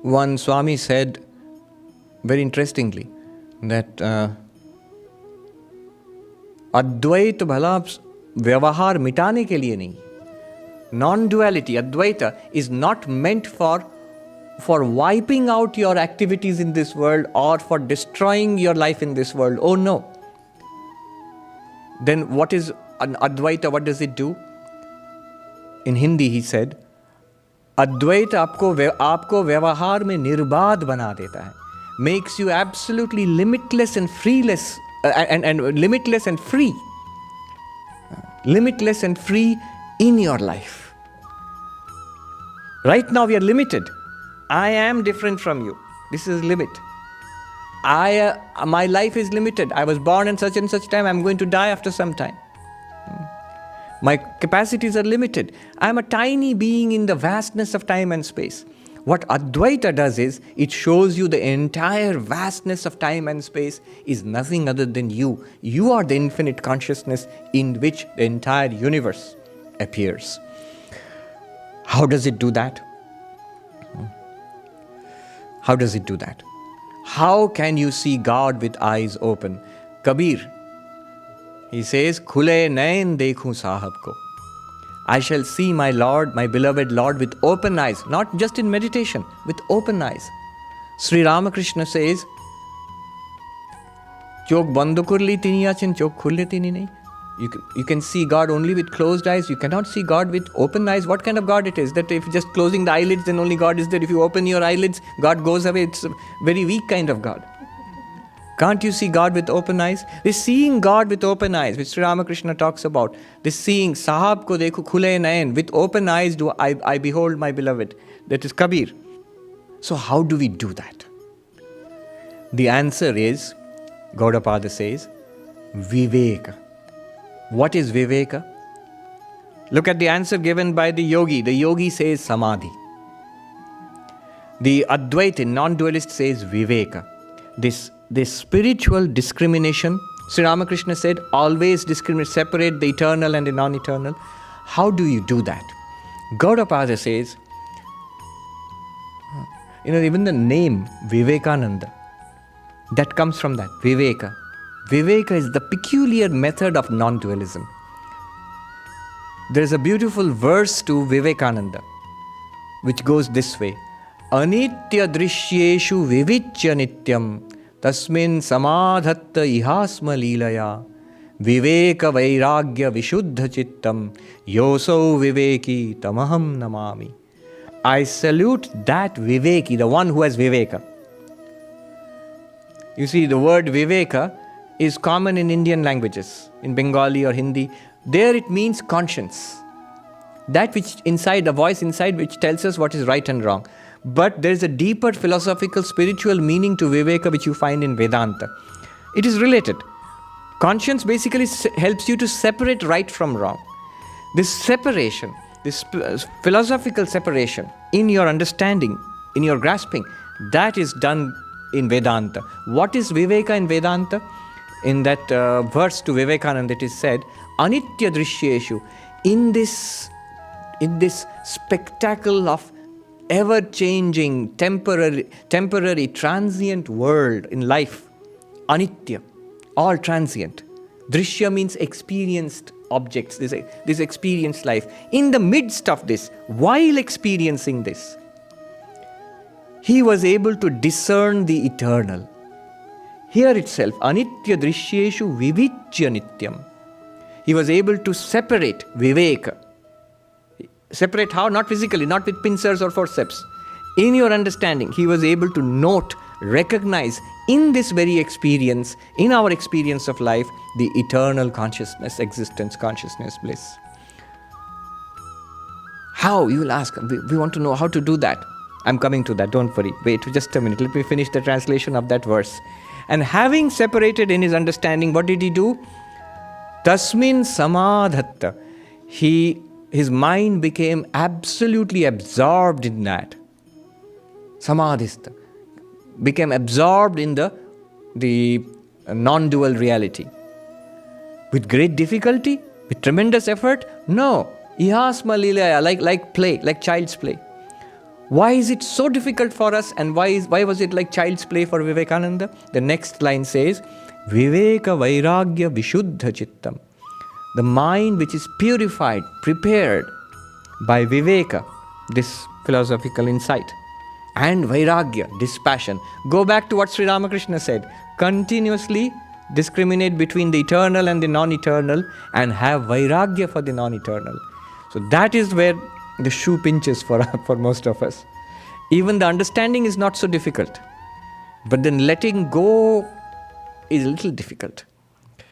One Swami said very interestingly that अद्वैत भला व्यवहार मिटाने के लिए नहीं. Non-duality, Advaita, is not meant for wiping out your activities in this world or for destroying your life in this world. Oh no. Then what is an Advaita? What does it do? In Hindi he said, Advaita आपको व्यवहार में निर्बाध बना देता है. Makes you absolutely limitless and freeless and limitless and free. Limitless and free in your life. Right now we are limited. I am different from you. This is limit. My life is limited. I was born in such and such time. I'm going to die after some time. My capacities are limited. I'm a tiny being in the vastness of time and space. What Advaita does is, it shows you the entire vastness of time and space is nothing other than you. You are the infinite consciousness in which the entire universe appears. How does it do that? How does it do that? How can you see God with eyes open? Kabir, he says, Khule nain dekhu sahab ko. I shall see my Lord, my beloved Lord, with open eyes, not just in meditation, with open eyes. Sri Ramakrishna says, Chok bando kurli tini achin, chok khulle tini nahi. You can see God only with closed eyes. You cannot see God with open eyes. What kind of God it is? That if just closing the eyelids, then only God is there. If you open your eyelids, God goes away. It's a very weak kind of God. Can't you see God with open eyes? This seeing God with open eyes, which Sri Ramakrishna talks about, this seeing, Sahab ko dekho khule nayan, with open eyes do I behold my beloved. That is Kabir. So how do we do that? The answer is, Gaudapada says, Viveka. What is Viveka? Look at the answer given by the yogi. The yogi says Samadhi. The Advaita, non-dualist, says Viveka. This spiritual discrimination, Sri Ramakrishna said, always discriminate, separate the eternal and the non-eternal. How do you do that? Gaudapada says, even the name Vivekananda, that comes from that, Viveka. Viveka is the peculiar method of non-dualism. There is a beautiful verse to Vivekananda, which goes this way. Anitya drishyeshu vivichya nityam tasmin samadhatta ihasma leelaya viveka vairagya vishuddha chittam yoso viveki tamaham namami. I salute that Viveki, the one who has Viveka. You see, the word Viveka is common in Indian languages, in Bengali or Hindi. There it means conscience. That which inside, the voice inside which tells us what is right and wrong. But there is a deeper philosophical, spiritual meaning to Viveka which you find in Vedanta. It is related. Conscience basically helps you to separate right from wrong. This separation, this philosophical separation in your understanding, in your grasping, that is done in Vedanta. What is Viveka in Vedanta? In that verse to Vivekananda it is said, Anitya drishyeshu, in this spectacle of ever-changing, temporary, transient world in life, Anitya, all transient. Drishya means experienced objects, this experienced life. In the midst of this, while experiencing this, he was able to discern the eternal. Here itself, Anitya drishyeshu vivichya nityam. He was able to separate Viveka. Separate how? Not physically, not with pincers or forceps. In your understanding, he was able to note, recognize in this very experience, in our experience of life, the eternal consciousness, existence, consciousness, bliss. How? You will ask. We want to know how to do that. I'm coming to that, don't worry. Wait just a minute, let me finish the translation of that verse. And having separated in his understanding, what did he do? Tasmin samadhatta. His mind became absolutely absorbed in that. Samadhista. Became absorbed in the non-dual reality. With great difficulty? With tremendous effort? No. Ihasma lilaya, like play, like child's play. Why is it so difficult for us, and why was it like child's play for Vivekananda? The next line says, Viveka Vairagya Vishuddha Chittam. The mind which is purified, prepared by Viveka, this philosophical insight, and Vairagya, dispassion. Go back to what Sri Ramakrishna said. Continuously discriminate between the eternal and the non-eternal and have Vairagya for the non-eternal. So that is where the shoe pinches for most of us. Even the understanding is not so difficult, but then letting go is a little difficult.